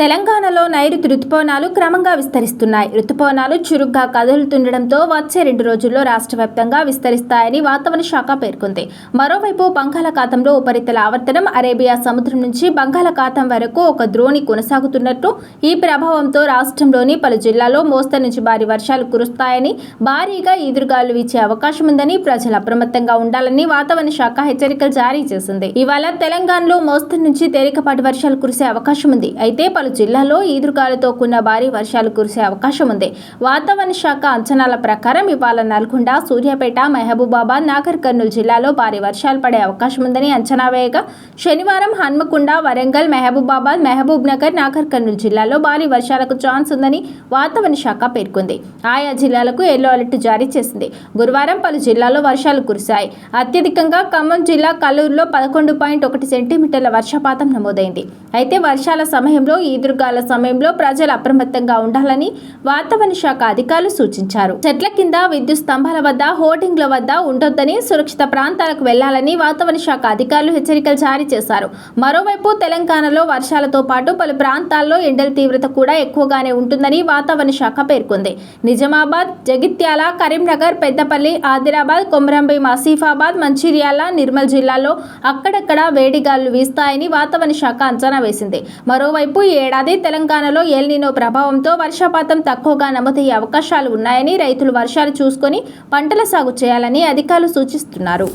తెలంగాణలో నైరుతి రుతుపవనాలు క్రమంగా విస్తరిస్తున్నాయి. రుతుపవనాలు చురుగ్గా కదులుతుండటంతో వచ్చే 2 రోజుల్లో రాష్ట్ర వ్యాప్తంగా విస్తరిస్తాయని వాతావరణ శాఖ పేర్కొంది. మరోవైపు బంగాళాఖాతంలో ఉపరితల ఆవర్తనం అరేబియా సముద్రం నుంచి బంగాళాఖాతం వరకు ఒక ద్రోణి కొనసాగుతున్నట్టు, ఈ ప్రభావంతో రాష్ట్రంలోని పలు జిల్లాల్లో మోస్తరు నుంచి భారీ వర్షాలు కురుస్తాయని, భారీగా ఈదురుగాలు వీచే అవకాశం ఉందని ప్రజలు అప్రమత్తంగా ఉండాలని వాతావరణ శాఖ హెచ్చరికలు జారీ చేసింది. ఇవాళ తెలంగాణలో మోస్తరు నుంచి తేలికపాటి వర్షాలు కురిసే అవకాశం ఉంది. అయితే పలు జిల్లాల్లో ఈదురుగాలతో కూడిన భారీ వర్షాలు కురిసే అవకాశం ఉంది. వాతావరణ శాఖ అంచనాల ప్రకారం ఇవాళ నల్గొండ, సూర్యాపేట, మహబూబాబాద్, నాగర్ కర్నూలు జిల్లాలో భారీ వర్షాలు పడే అవకాశం ఉందని అంచనా వేయగా, శనివారం హన్మకొండ, వరంగల్, మహబూబాబాద్, మహబూబ్ నగర్, నాగర్ కర్నూలు జిల్లాలో భారీ వర్షాలకు ఛాన్స్ ఉందని వాతావరణ శాఖ పేర్కొంది. ఆయా జిల్లాలకు ఎల్లో అలర్ట్ జారీ చేసింది. గురువారం పలు జిల్లాల్లో వర్షాలు కురిశాయి. అత్యధికంగా ఖమ్మం జిల్లా కల్లూరులో 11.1 సెంటీమీటర్ల వర్షపాతం నమోదైంది. అయితే వర్షాల సమయంలో ఈదురుగాల సమయంలో ప్రజలు అప్రమత్తంగా ఉండాలని వాతావరణ శాఖ అధికారులు సూచించారు. చెట్ల కింద, విద్యుత్ స్తంభాల వద్ద, హోర్డింగ్ల వద్ద ఉండొద్దని, సురక్షిత ప్రాంతాలకు వెళ్లాలని వాతావరణ శాఖ అధికారులు హెచ్చరికలు జారీ చేశారు. మరోవైపు తెలంగాణలో వర్షాలతో పాటు పలు ప్రాంతాల్లో ఎండల తీవ్రత కూడా ఎక్కువగానే ఉంటుందని వాతావరణ శాఖ పేర్కొంది. నిజామాబాద్, జగిత్యాల, కరీంనగర్, పెద్దపల్లి, ఆదిలాబాద్, కొమరంభీం, ఆసిఫాబాద్, మంచిర్యాల, నిర్మల్ జిల్లాల్లో అక్కడక్కడ వేడిగాలులు వీస్తాయని వాతావరణ శాఖ అంచనా వేసింది. మరోవైపు ఈ ఏడాది తెలంగాణలో ఎల్ నినో ప్రభావంతో వర్షపాతం తక్కువగా నమోదయ్యే అవకాశాలు ఉన్నాయని, రైతులు వర్షాలు చూసుకొని పంటల సాగు చేయాలని అధికారులు సూచిస్తున్నారు.